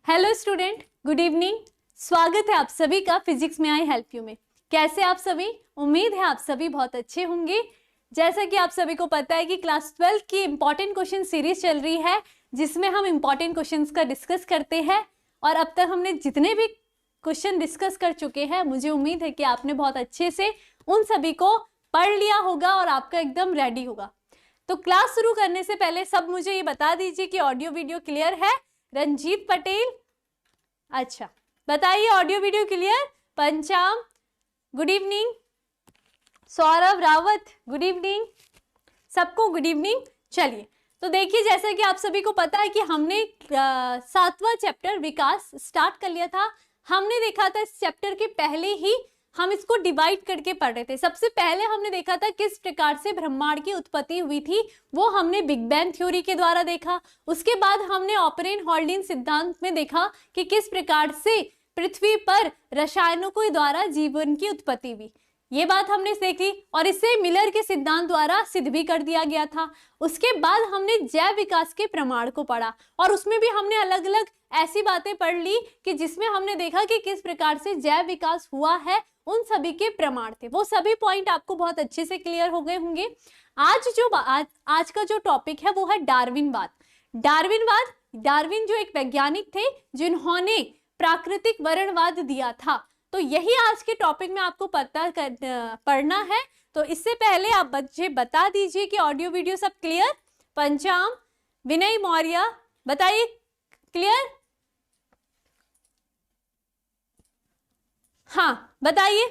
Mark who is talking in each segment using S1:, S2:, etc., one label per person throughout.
S1: Hello student, good evening. स्वागत है आप सभी का फिजिक्स में आई हेल्प यू में। कैसे आप सभी? उम्मीद है आप सभी बहुत अच्छे होंगे। जैसा कि आप सभी को पता है कि क्लास 12 की इंपॉर्टेंट क्वेश्चन सीरीज चल रही है, जिसमें हम इंपॉर्टेंट क्वेश्चंस का डिस्कस करते हैं। और अब तक हमने जितने भी क्वेश्चन डिस्कस कर चुके हैं, मुझे उम्मीद है कि आपने बहुत अच्छे से उन सभी को पढ़ लिया होगा और आपका एकदम रेडी होगा। तो क्लास शुरू करने से पहले सब मुझे ये बता दीजिए कि ऑडियो वीडियो क्लियर है। रंजीत पटेल, अच्छा बताइए audio video clear. Pancham, good evening. Saurabh Rawat, good evening. सबको गुड इवनिंग। चलिए, तो देखिए जैसा कि आप सभी को पता है कि हमने 7वां चैप्टर विकास स्टार्ट कर लिया था। हमने देखा था इस चैप्टर के पहले ही हम इसको डिवाइड करके पढ़ रहे थे। सबसे पहले हमने देखा था किस प्रकार से ब्रह्मांड की उत्पत्ति हुई थी, वो हमने बिग बैंग थ्योरी के द्वारा देखा। उसके बाद हमने ऑपरेन हॉल्डिन सिद्धांत में देखा कि किस प्रकार से पृथ्वी पर रसायनों के द्वारा जीवन की उत्पत्ति हुई, ये बात हमने देखी और इसे मिलर के सिद्धांत द्वारा सिद्ध भी कर दिया गया था। उसके बाद हमने जैव विकास के प्रमाण को पढ़ा और उसमें भी हमने अलग अलग ऐसी बातें पढ़ ली कि जिसमें हमने देखा कि किस प्रकार से जैव विकास हुआ है, उन सभी के प्रमाण थे। वो सभी पॉइंट आपको बहुत अच्छे से क्लियर हो गए होंगे। आज का जो टॉपिक है वो है डार्विनवाद। डार्विन जो एक वैज्ञानिक थे जिन्होंने प्राकृतिक वर्णवाद दिया था, तो यही आज के टॉपिक में आपको पढ़ना है। तो इससे पहले आप मुझे बता दीजिए कि ऑडियो वीडियो सब क्लियर। पंचाम, विनय मौर्य, बताइए क्लियर? हाँ बताइए।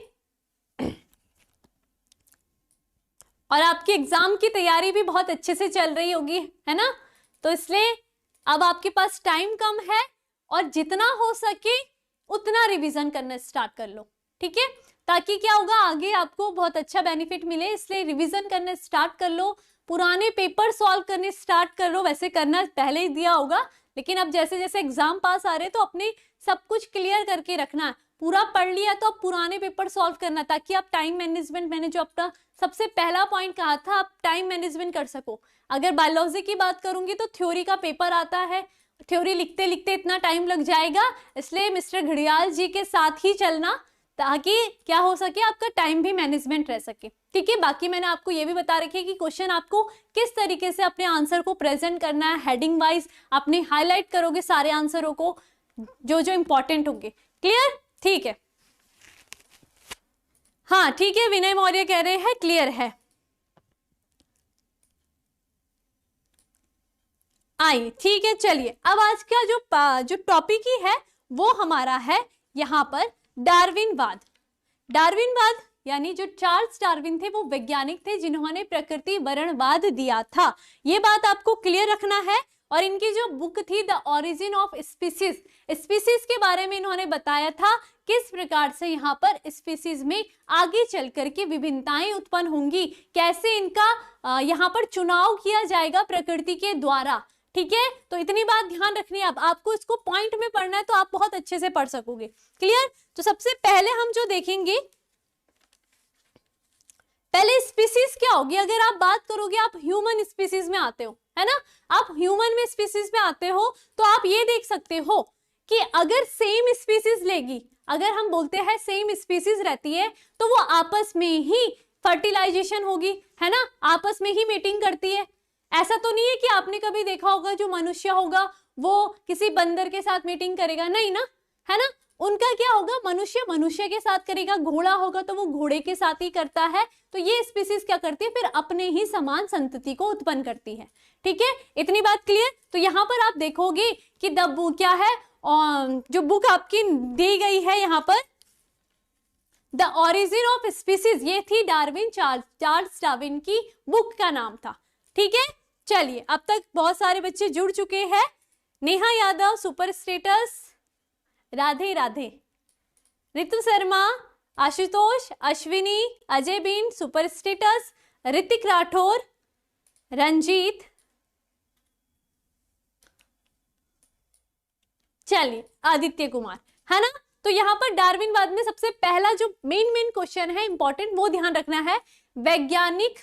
S1: और आपकी एग्जाम की तैयारी भी बहुत अच्छे से चल रही होगी, है ना? तो इसलिए अब आपके पास टाइम कम है और जितना हो सके उतना रिवीजन करना स्टार्ट कर लो, ठीक है? ताकि क्या होगा, आगे आपको बहुत अच्छा बेनिफिट मिले। इसलिए रिवीजन करना स्टार्ट कर लो, पुराने पेपर सॉल्व करने स्टार्ट कर लो। वैसे करना पहले ही दिया होगा, लेकिन अब जैसे जैसे एग्जाम पास आ रहे तो अपने सब कुछ क्लियर करके रखना। पूरा पढ़ लिया तो अब पुराने पेपर सॉल्व करना, ताकि आप टाइम मैनेजमेंट, मैंने जो अपना सबसे पहला पॉइंट कहा था, आप टाइम मैनेजमेंट कर सको। अगर बायोलॉजी की बात करूंगी तो थ्योरी का पेपर आता है, थ्योरी लिखते लिखते इतना टाइम लग जाएगा। इसलिए मिस्टर घड़ियाल जी के साथ ही चलना, ताकि क्या हो सके, आपका टाइम भी मैनेजमेंट रह सके, ठीक है? बाकी मैंने आपको ये भी बता रखी है कि क्वेश्चन आपको किस तरीके से अपने आंसर को प्रेजेंट करना है। हेडिंग वाइज आपने हाईलाइट करोगे सारे आंसरों को, जो जो इंपॉर्टेंट होंगे। क्लियर? ठीक है, हाँ ठीक है। विनय मौर्य कह रहे हैं क्लियर है। आइए, ठीक है। चलिए, अब आज का जो टॉपिक ही है वो हमारा है यहाँ पर डार्विनवाद। डार्विनवाद यानी जो चार्ल्स डार्विन थे वो वैज्ञानिक थे जिन्होंने प्रकृति वर्णवाद दिया था। ये बात आपको क्लियर रखना है। और इनकी जो बुक थी the origin of species, species के बारे में इन्होंने बताया था किस प्रकार से यहाँ पर स्पीसीज में आगे चल करके विभिन्नताएं उत्पन्न होंगी, कैसे इनका यहाँ पर चुनाव किया जाएगा प्रकृति के द्वारा, ठीक है? तो इतनी बात ध्यान रखनी है। अब आपको इसको पॉइंट में पढ़ना है तो आप बहुत अच्छे से पढ़ सकोगे। क्लियर? तो सबसे पहले हम जो देखेंगे, पहले स्पीसीज क्या होगी। अगर आप बात करोगे, आप ह्यूमन स्पीसीज में आते हो, है ना? आप ह्यूमन में स्पीसीज में आते हो तो आप ये देख सकते हो कि अगर सेम स्पीसीज लेगी, अगर हम बोलते हैं सेम स्पीसीज रहती है तो वो आपस में ही फर्टिलाइजेशन होगी, है ना? आपस में ही मीटिंग करती है। ऐसा तो नहीं है कि आपने कभी देखा होगा जो मनुष्य होगा वो किसी बंदर के साथ मीटिंग करेगा, नहीं ना, है ना? उनका क्या होगा, मनुष्य मनुष्य के साथ करेगा, घोड़ा होगा तो वो घोड़े के साथ ही करता है। तो ये स्पीसीज क्या करती है, फिर अपने ही समान संतति को उत्पन्न करती है, ठीक है? इतनी बात क्लियर? तो यहाँ पर आप देखोगे कि क्या है, जो बुक आपकी दी गई है यहाँ पर, द ओरिजिन ऑफ स्पीसीज, ये थी डार्विन, चार्ल्स डार्विन की बुक का नाम था, ठीक है? चलिए, अब तक बहुत सारे बच्चे जुड़ चुके हैं। Neha Yadav super status, Radhe Radhe. रितु शर्मा, आशुतोष, अश्विनी, अजय बीन सुपर स्टेटस, ऋतिक राठौर, रंजीत। चलिए, आदित्य कुमार, है ना? तो यहाँ पर डार्विनवाद में सबसे पहला जो मेन क्वेश्चन है इंपॉर्टेंट, वो ध्यान रखना है। वैज्ञानिक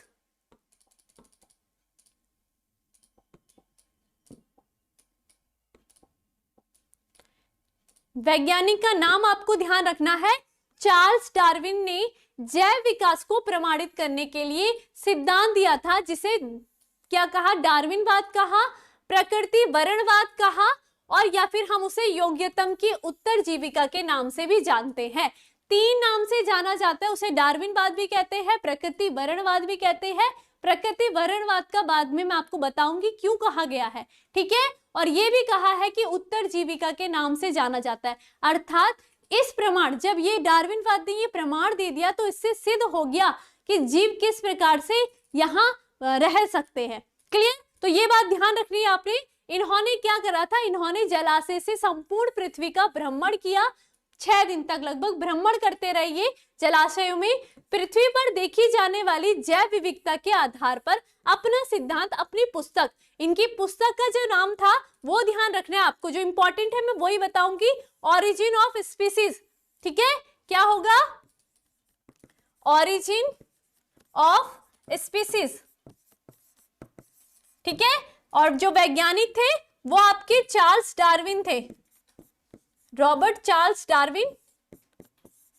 S1: वैज्ञानिक का नाम आपको ध्यान रखना है। चार्ल्स डार्विन ने जैव विकास को प्रमाणित करने के लिए सिद्धांत दिया था, जिसे क्या कहा, डार्विनवाद कहा, प्रकृति वरणवाद कहा, और या फिर हम उसे योग्यतम की उत्तरजीविका के नाम से भी जानते हैं। 3 नाम से जाना जाता है, उसे डार्विनवाद भी कहते हैं, प्रकृति वरणवाद भी कहते हैं। प्रकृति वरणवाद का बाद में मैं आपको बताऊंगी क्यों कहा गया है, ठीक है। और ये भी कहा है कि उत्तरजीविका के नाम से जाना जाता है। अर्थात इस प्रमाण, जब ये डार्विनवाद ने ये प्रमाण दे दिया तो इससे सिद्ध हो गया कि जीव किस प्रकार से यहाँ रह सकते हैं। क्लियर? तो ये बात ध्यान रखनी है आपने। इन्होंने क्या करा था, इन्होंने जलाशय से संपूर्ण पृथ्वी का भ्रमण किया। 6 दिन तक लगभग भ्रमण करते रहे ये जलाशयों में। पृथ्वी पर देखी जाने वाली जैव विविधता के आधार पर अपना सिद्धांत, अपनी पुस्तक, इनकी पुस्तक का जो नाम था वो ध्यान रखना है आपको। जो इंपॉर्टेंट है मैं वही बताऊंगी, ऑरिजिन ऑफ स्पीसीज, ठीक है। क्या होगा? ऑरिजिन ऑफ स्पीसीज, ठीक है। और जो वैज्ञानिक थे वो आपके चार्ल्स डार्विन थे, रॉबर्ट चार्ल्स डार्विन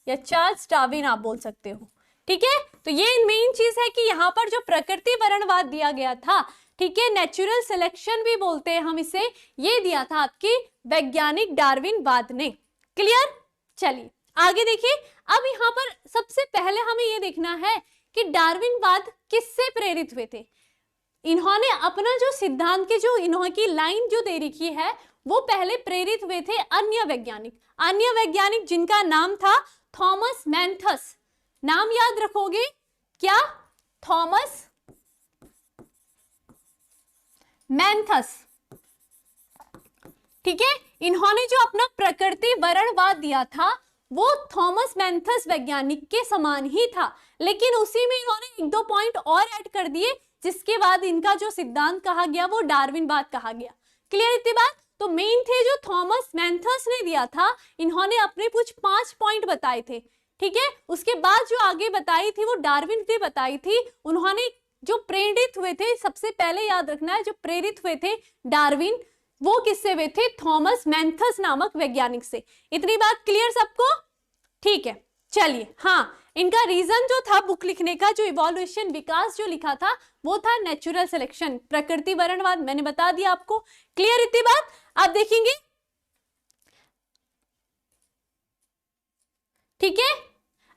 S1: या चार्ल्स डार्विन आप बोल सकते हो, ठीक है। तो ये मेन चीज है कि यहाँ पर जो प्रकृति वरणवाद दिया गया था, ठीक है, नेचुरल सिलेक्शन भी बोलते हैं हम इसे, ये दिया था आपके वैज्ञानिक डार्विनवाद ने। क्लियर? चलिए आगे देखिए। अब यहाँ पर सबसे पहले हमें ये देखना है कि डार्विनवाद किससे प्रेरित हुए थे। इन्होंने अपना जो सिद्धांत के जो इन्होंने लाइन जो दे रखी है वो पहले प्रेरित हुए थे अन्य वैज्ञानिक जिनका नाम था थॉमस मैल्थस। नाम याद रखोगे क्या? थॉमस मैल्थस, ठीक है। इन्होंने जो अपना प्रकृति वरणवाद दिया था वो थॉमस मैल्थस वैज्ञानिक के समान ही था, लेकिन उसी में इन्होंने 1-2 पॉइंट और ऐड कर दिए, जिसके बाद इनका जो सिद्धांत कहा गया वो डार्विनवाद कहा गया। क्लियर इतनी बात? तो मेन थे जो थॉमस मैल्थस ने दिया था, इन्होंने अपने कुछ 5 पॉइंट बताए थे, ठीक है। उसके बाद जो आगे बताई थी वो डार्विन ने बताई थी। उन्होंने जो प्रेरित हुए थे, सबसे पहले याद रखना है, जो प्रेरित हुए थे डार्विन, वो किससे हुए थे? थॉमस मैल्थस नामक वैज्ञानिक से। इतनी बात क्लियर सबको? ठीक है, चलिए। हाँ, इनका रीजन जो था बुक लिखने का, जो इवोल्यूशन, विकास जो लिखा था वो था नेचुरल सिलेक्शन, प्रकृति वरणवाद, मैंने बता दिया आपको। क्लियर इतनी बात? आप देखेंगे, ठीक है।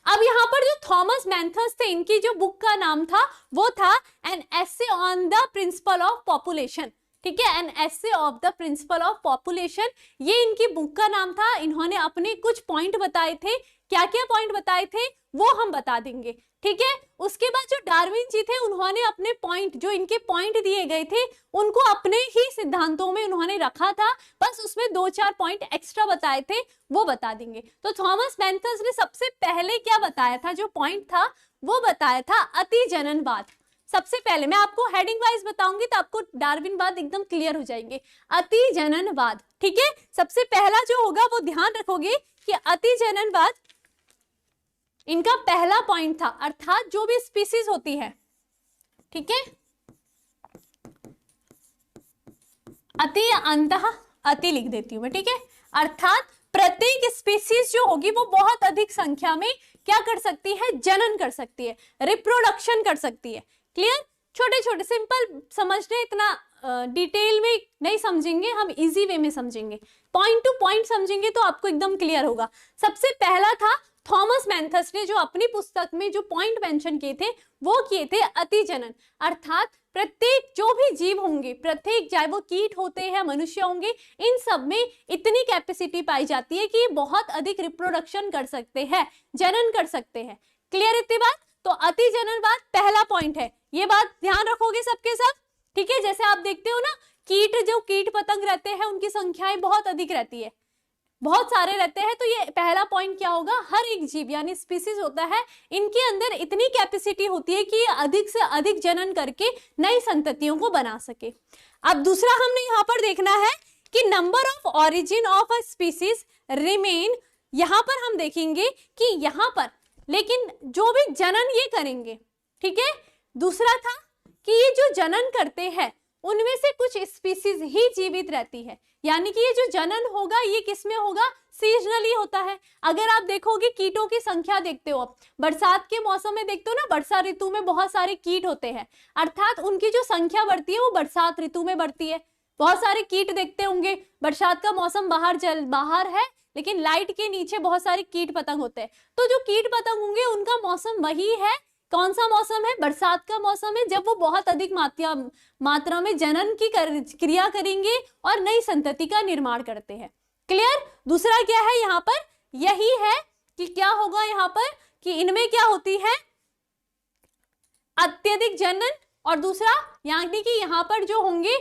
S1: अब यहाँ पर जो थॉमस मैल्थस थे, इनकी जो बुक का नाम था वो था an essay on the principle of population, ठीक है, an essay of the principle of population, ये इनकी बुक का नाम था। इन्होंने अपने कुछ पॉइंट बताए थे, क्या क्या पॉइंट बताए थे वो हम बता देंगे, ठीक है। उसके बाद जो डार्विन जी थे, उन्होंने अपने पॉइंट, जो इनके पॉइंट दिए गए थे, उनको अपने ही सिद्धांतों में उन्होंने रखा था, बस उसमें 2-4 पॉइंट एक्स्ट्रा बताए थे, वो बता देंगे। तो थॉमस मैल्थस ने सबसे पहले क्या बताया था, जो पॉइंट था वो बताया था अतिजननवाद। सबसे पहले मैं आपको हेडिंग वाइज बताऊंगी तो आपको डार्विनवाद एकदम क्लियर हो जाएंगे। अतिजननवाद, ठीक है। सबसे पहला जो होगा वो ध्यान रखोगे कि अतिजननवाद इनका पहला पॉइंट था। अर्थात जो भी स्पीसीज होती है, ठीक है, अति अंतः, अति लिख देती हूं मैं, ठीक है। अर्थात प्रत्येक स्पीसीज जो होगी वो बहुत अधिक संख्या में क्या कर सकती है? जनन कर सकती है, रिप्रोडक्शन कर सकती है। क्लियर? छोटे छोटे सिंपल समझने, इतना डिटेल में नहीं समझेंगे, हम इजी वे में समझेंगे, पॉइंट टू पॉइंट समझेंगे तो आपको एकदम क्लियर होगा। सबसे पहला था थॉमस मैल्थस ने जो अपनी पुस्तक में जो पॉइंट मेंशन किए थे वो किए थे अतिजनन। अर्थात प्रत्येक जो भी जीव होंगे, प्रत्येक, चाहे वो कीट होते हैं, मनुष्य होंगे, इन सब में इतनी कैपेसिटी पाई जाती है कि ये बहुत अधिक रिप्रोडक्शन कर सकते हैं, जनन कर सकते हैं। क्लियर इतनी बात? तो अतिजननवाद पहला पॉइंट है, ये बात ध्यान रखोगे सबके सब, ठीक है। जैसे आप देखते हो ना, कीट, जो कीट पतंग रहते हैं उनकी संख्याएं बहुत अधिक रहती है, बहुत सारे रहते हैं। तो ये पहला पॉइंट क्या होगा? हर एक जीव यानी स्पीसीज होता है, इनके अंदर इतनी कैपेसिटी होती है कि ये अधिक से अधिक जनन करके नई संततियों को बना सके। अब दूसरा हमने यहाँ पर देखना है कि number of origin of a species remain. यहाँ पर हम देखेंगे कि यहाँ पर लेकिन जो भी जनन ये करेंगे, ठीक है। दूसरा था कि ये जो जनन करते हैं उनमें से कुछ स्पीसीज ही जीवित रहती है। यानी कि ये जो जनन होगा ये किसमें होगा, सीजनली होता है। अगर आप देखोगे कीटों की संख्या देखते हो, बरसात के मौसम में देखते हो ना, वर्षा ऋतु में बहुत सारे कीट होते हैं, अर्थात उनकी जो संख्या बढ़ती है वो बरसात ऋतु में बढ़ती है। बहुत सारे कीट देखते होंगे, बरसात का मौसम बाहर है लेकिन लाइट के नीचे बहुत सारे कीट पतंग होते हैं, तो जो कीट पतंग होंगे उनका मौसम वही है। कौन सा मौसम है, बरसात का मौसम है, जब वो बहुत अधिक मात्रा में जनन की क्रिया करेंगे और नई संतति का निर्माण करते हैं। क्लियर। दूसरा क्या है यहाँ पर, यही है कि क्या होगा यहाँ पर कि इनमें क्या होती है, अत्यधिक जनन, और दूसरा यानी कि यहाँ पर जो होंगे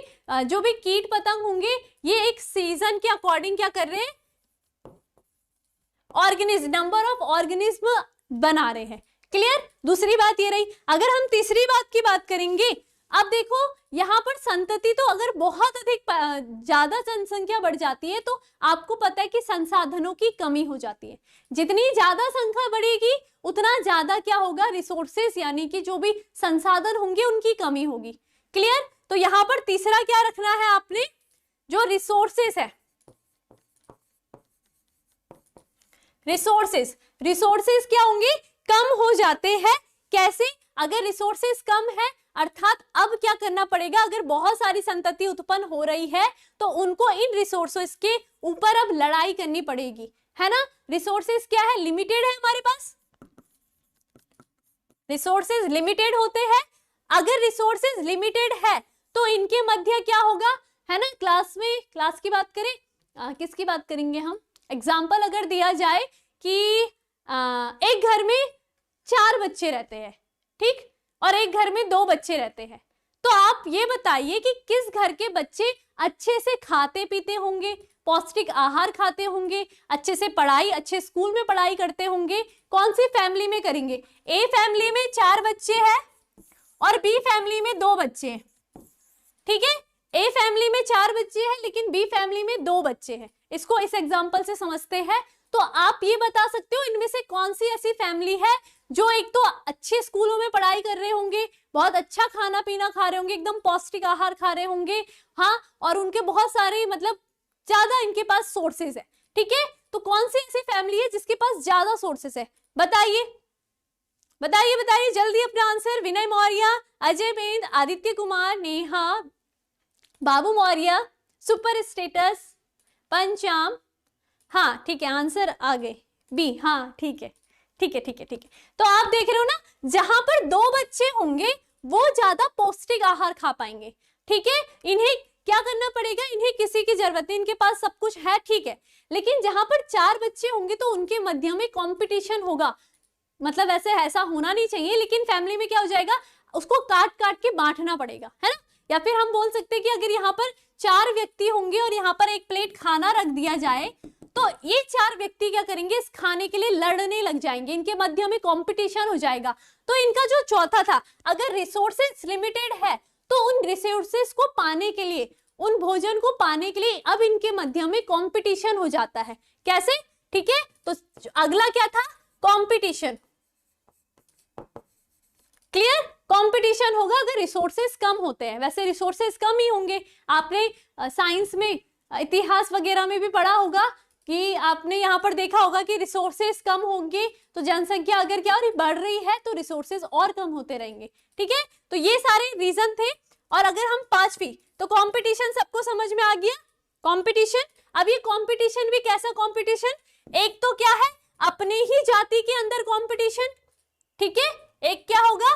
S1: जो भी कीट पतंग होंगे ये एक सीजन के अकॉर्डिंग क्या कर रहे हैं, ऑर्गेनिज्म, नंबर ऑफ ऑर्गेनिज्म बना रहे हैं। क्लियर। दूसरी बात ये रही। अगर हम तीसरी बात की बात करेंगे, अब देखो यहाँ पर संतति तो अगर बहुत अधिक ज्यादा जनसंख्या बढ़ जाती है तो आपको पता है कि संसाधनों की कमी हो जाती है। जितनी ज्यादा संख्या बढ़ेगी उतना ज्यादा क्या होगा, रिसोर्सेस यानी कि जो भी संसाधन होंगे उनकी कमी होगी। क्लियर। तो यहाँ पर तीसरा क्या रखना है आपने, जो रिसोर्सेस है, रिसोर्सेस क्या होंगे, कम हो जाते हैं। कैसे, अगर रिसोर्सेस कम है अर्थात अब क्या करना पड़ेगा, अगर बहुत सारी संतति उत्पन्न हो रही है तो उनको इन रिसोर्सेस के ऊपर अब लड़ाई करनी पड़ेगी, है ना। रिसोर्सेस क्या है, लिमिटेड है हमारे पास, रिसोर्सेस लिमिटेड होते हैं। अगर रिसोर्सेस लिमिटेड है तो इनके मध्य क्या होगा, है ना। क्लास की बात करें, किसकी बात करेंगे हम, एग्जाम्पल अगर दिया जाए कि एक घर में 4 बच्चे रहते हैं, ठीक, और एक घर में 2 बच्चे रहते हैं, तो आप ये बताइए कि किस घर के बच्चे अच्छे से खाते पीते होंगे, पौष्टिक आहार खाते होंगे, अच्छे से अच्छे स्कूल में पढ़ाई करते होंगे, कौन सी फैमिली में करेंगे। ए फैमिली में 4 बच्चे हैं और बी फैमिली में 2 बच्चे हैं, ठीक है। ए फैमिली में 4 बच्चे हैं लेकिन बी फैमिली में 2 बच्चे हैं। इसको इस एग्जाम्पल से समझते हैं। तो आप ये बता सकते हो इनमें से कौन सी ऐसी फैमिली है जो एक तो अच्छे स्कूलों में पढ़ाई कर रहे होंगे, बहुत अच्छा खाना पीना खा रहे होंगे, एकदम पौष्टिक आहार खा रहे होंगे, हाँ, और उनके बहुत सारे मतलब ज्यादा इनके पास सोर्सेज है, ठीक है। तो कौन सी ऐसी फैमिली है जिसके पास ज्यादा सोर्सेज है, बताइए बताइए बताइए जल्दी अपना आंसर। विनय मौर्य, अजय बेंद, आदित्य कुमार, नेहा, बाबू मौर्य, सुपर स्टेटस, पंचाम, हाँ ठीक है, आंसर आ गए बी, हाँ ठीक है ठीक है ठीक है ठीक है। तो आप देख रहे हो ना, जहां पर 2 बच्चे होंगे वो ज्यादा पौष्टिक आहार खा पाएंगे, ठीक है। इन्हें क्या करना पड़ेगा, इन्हें किसी की जरूरत नहीं, इनके पास सब कुछ है, ठीक है। लेकिन जहां पर 4 बच्चे होंगे तो उनके मध्य में कंपटीशन होगा, मतलब ऐसा होना नहीं चाहिए, लेकिन फैमिली में क्या हो जाएगा, उसको काट काट के बांटना पड़ेगा, है ना। या फिर हम बोल सकते हैं कि अगर यहाँ पर 4 व्यक्ति होंगे और यहाँ पर एक प्लेट खाना रख दिया जाए तो ये 4 व्यक्ति क्या करेंगे, इस खाने के लिए लड़ने लग जाएंगे, इनके मध्य में कंपटीशन हो जाएगा। तो इनका जो चौथा था, अगर रिसोर्सेस लिमिटेड है तो उन रिसोर्सेस को पाने के लिए, उन भोजन को पाने के लिए अब इनके मध्य में कंपटीशन हो जाता है। कैसे, ठीक है। तो अगला क्या था, कंपटीशन। क्लियर, कंपटीशन होगा अगर रिसोर्सेस कम होते हैं। वैसे रिसोर्सेस कम ही होंगे, आपने साइंस में इतिहास वगैरह में भी पढ़ा होगा कि आपने यहाँ पर देखा होगा कि रिसोर्सेस कम होंगे तो जनसंख्या अगर क्या हो रही, बढ़ रही है तो रिसोर्सेस और कम होते रहेंगे, ठीक है। तो ये सारे रीजन थे। और अगर हम 5वीं, तो कंपटीशन सबको समझ में आ गया, कंपटीशन। अब ये कंपटीशन भी कैसा कंपटीशन, एक तो क्या है, अपने ही जाति के अंदर कंपटीशन, ठीक है। एक क्या होगा,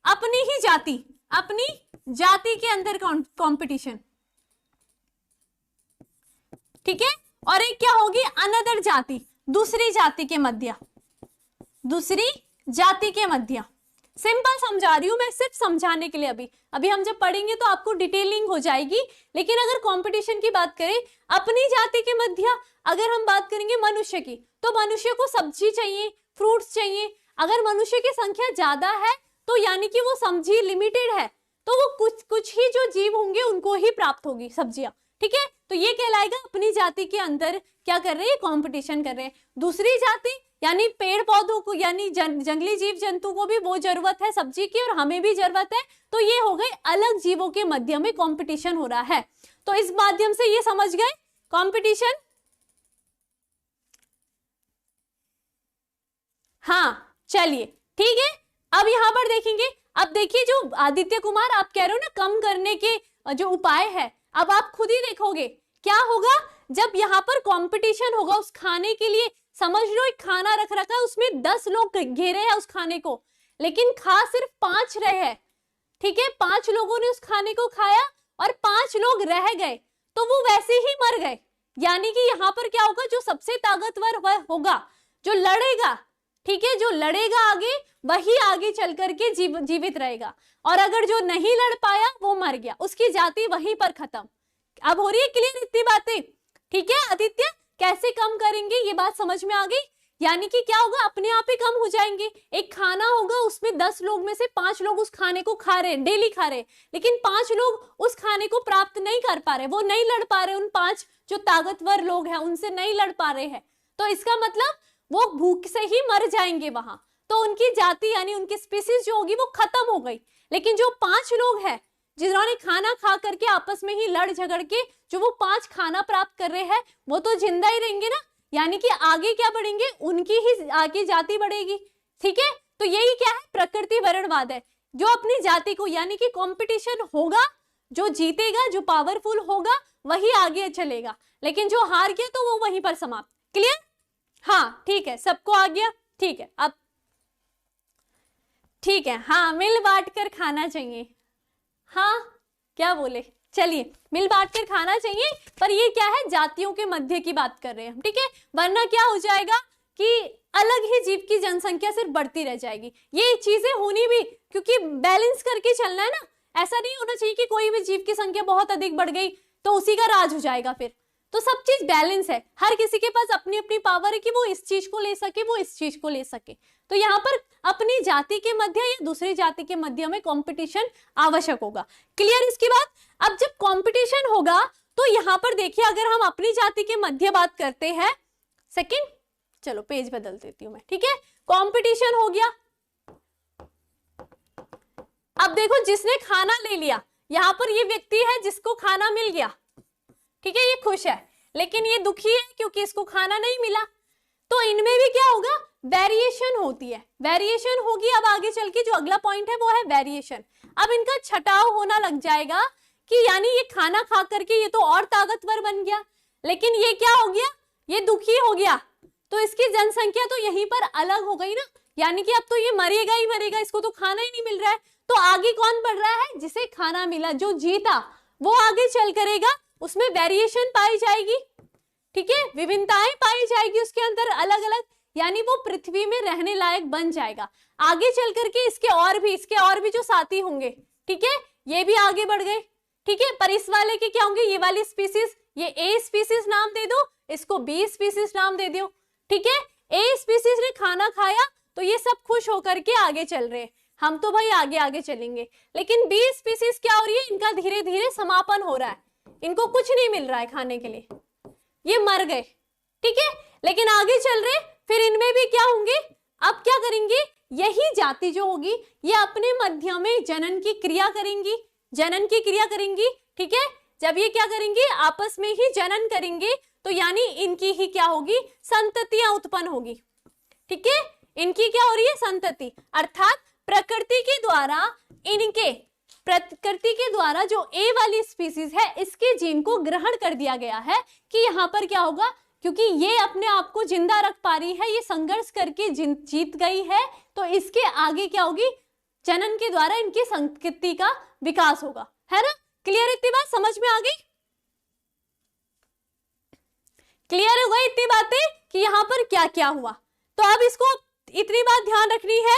S1: अपनी ही जाति, अपनी जाति के अंदर कंपटीशन, ठीक है। और एक क्या होगी, अनदर जाति, दूसरी जाति के मध्य, दूसरी जाति के मध्य। सिंपल समझा रही हूं मैं, सिर्फ समझाने के लिए। अभी हम जब पढ़ेंगे तो आपको डिटेलिंग हो जाएगी। लेकिन अगर कंपटीशन की बात करें अपनी जाति के मध्य, अगर हम बात करेंगे मनुष्य की, तो मनुष्य को सब्जी चाहिए, फ्रूट्स चाहिए। अगर मनुष्य की संख्या ज्यादा है तो यानी कि वो सब्जी लिमिटेड है, तो वो कुछ ही जो जीव होंगे उनको ही प्राप्त होगी सब्जियां, ठीक है। तो ये कहलाएगा अपनी जाति के अंदर क्या कर रहे हैं, कंपटीशन कर रहे हैं। दूसरी जाति यानी पेड़ पौधों को, यानी जंगली जीव जंतु को भी वो जरूरत है सब्जी की, और हमें भी जरूरत है। तो ये हो गए अलग जीवों के मध्य में कंपटीशन हो रहा है। तो इस माध्यम से ये समझ गए कंपटीशन। हाँ चलिए ठीक है, अब यहां पर देखेंगे। अब देखिए जो आदित्य कुमार आप कह रहे हो ना कम करने के जो उपाय है, अब आप खुद ही देखोगे क्या होगा जब यहाँ पर कंपटीशन होगा उस खाने के लिए। समझ लो एक खाना रख रखा है, उसमें 10 लोग घेरे हैं उस खाने को, लेकिन खा सिर्फ 5 रहे हैं। ठीक है, 5 लोगों ने उस खाने को खाया और 5 लोग रह गए, तो वो वैसे ही मर गए। यानी कि यहाँ पर क्या होगा, जो सबसे ताकतवर होगा, जो लड़ेगा, ठीक है, जो लड़ेगा आगे, वही आगे चल करके जीवित रहेगा, और अगर जो नहीं लड़ पाया वो मर गया, उसकी जाति वहीं पर खत्म। अब हो रही है क्लियर इतनी बातें? ठीक है आदित्य, कैसे कम करेंगे ये बात समझ में आ गई। यानी कि क्या होगा, अपने आप ही कम हो जाएंगे। एक खाना होगा, उसमें 10 लोग में से 5 लोग उस खाने को खा रहे हैं, डेली खा रहे हैं, लेकिन 5 लोग उस खाने को प्राप्त नहीं कर पा रहे, वो नहीं लड़ पा रहे, उन 5 जो ताकतवर लोग हैं उनसे नहीं लड़ पा रहे हैं। तो इसका मतलब वो भूख से ही मर जाएंगे वहां, तो उनकी जाति यानी उनकी स्पीसीज जो होगी वो खत्म हो गई। लेकिन जो 5 लोग हैं जिन्होंने खाना खा करके आपस में ही लड़ झगड़ के जो वो 5 खाना प्राप्त कर रहे हैं, वो तो जिंदा ही रहेंगे ना, यानी कि आगे क्या बढ़ेंगे, उनकी ही आगे जाति बढ़ेगी। ठीक है, तो यही क्या है, प्रकृति वरणवाद है। जो अपनी जाति को, यानी कि कंपटीशन होगा, जो जीतेगा, जो पावरफुल होगा वही आगे चलेगा, लेकिन जो हार गया तो वो वहीं पर समाप्त। क्लियर? हाँ ठीक है, सबको आ गया। ठीक है, अब ठीक है, हाँ मिल बांट कर खाना चाहिए। हाँ क्या बोले, चलिए मिल बांट कर खाना चाहिए, पर ये क्या है, जातियों के मध्य की बात कर रहे हैं हम। ठीक है, वरना क्या हो जाएगा कि अलग ही जीव की जनसंख्या सिर्फ बढ़ती रह जाएगी। ये चीजें होनी भी, क्योंकि बैलेंस करके चलना है ना, ऐसा नहीं होना चाहिए कि कोई भी जीव की संख्या बहुत अधिक बढ़ गई तो उसी का राज हो जाएगा फिर। तो सब चीज बैलेंस है, हर किसी के पास अपनी अपनी पावर है कि वो इस चीज को ले सके, वो इस चीज को ले सके। तो यहाँ पर अपनी जाति के मध्य या दूसरी जाति के मध्य में कंपटीशन आवश्यक होगा। क्लियर इसकी बात? अब जब कंपटीशन होगा तो यहाँ पर देखिए, अगर हम अपनी जाति के मध्य बात करते हैं, सेकंड, चलो पेज बदल देती हूँ मैं। ठीक है, कंपटीशन हो गया। अब देखो जिसने खाना ले लिया, यहाँ पर ये व्यक्ति है जिसको खाना मिल गया, ठीक है, ये खुश है, लेकिन ये दुखी है क्योंकि इसको खाना नहीं मिला। तो इनमें भी क्या होगा, वेरिएशन होती है, वेरिएशन होगी। अब आगे चल के जो अगला पॉइंट है वो है वेरिएशन। अब इनका छटाव होना लग जाएगा कि यानी ये खाना खा करके ये तो और ताकतवर बन गया, लेकिन ये क्या हो गया, ये दुखी हो गया, तो इसकी जनसंख्या तो यहीं पर अलग हो गई ना, यानी कि अब तो ये मरेगा ही मरेगा, इसको तो खाना ही नहीं मिल रहा है। तो आगे कौन बढ़ रहा है, जिसे खाना मिला, जो जीता वो आगे चल करेगा, उसमें वेरिएशन पाई जाएगी। ठीक है, विभिन्नताएं पाई जाएगी उसके अंदर अलग अलग, यानी वो पृथ्वी में रहने लायक बन जाएगा। आगे चल करके इसके और भी जो साथी होंगे, ठीक है, ये भी आगे बढ़ गए। ठीक है, पर इस वाले के क्या होंगे, ये वाली स्पीसीज, ये ए स्पीसीज नाम दे दो, इसको बी स्पीसीज नाम दे दो। ठीक है, ए स्पीसीज ने खाना खाया तो ये सब खुश होकर के आगे चल रहे हैं, हम तो भाई आगे आगे चलेंगे। लेकिन बी स्पीसीज क्या हो रही है, इनका धीरे धीरे समापन हो रहा है, इनको कुछ नहीं मिल रहा है खाने के लिए, ये मर गए। ठीक है, लेकिन आगे चल रहे, फिर इनमें भी क्या होंगे, अब क्या करेंगे, यही जाति जो होगी ये अपने मध्य में जनन की क्रिया करेंगी, जनन की क्रिया करेंगी। ठीक है, जब ये क्या करेंगे, आपस में ही जनन करेंगे, तो यानी इनकी ही क्या होगी, संततियां उत्पन्न होगी। ठीक है, इनकी क्या हो रही है, संतति, अर्थात प्रकृति के द्वारा जो ए वाली स्पीसीज है इसके जीन को ग्रहण कर दिया गया है कि यहाँ पर क्या होगा, क्योंकि ये अपने आप को जिंदा रख पा रही है, ये संघर्ष करके जीत गई है, तो इसके आगे क्या होगी, जनन के द्वारा इनकी संस्कृति का विकास होगा, है ना। क्लियर इतनी बात समझ में आ गई? क्लियर हो गई इतनी बातें कि यहाँ पर क्या क्या हुआ। तो अब इसको इतनी बात ध्यान रखनी है,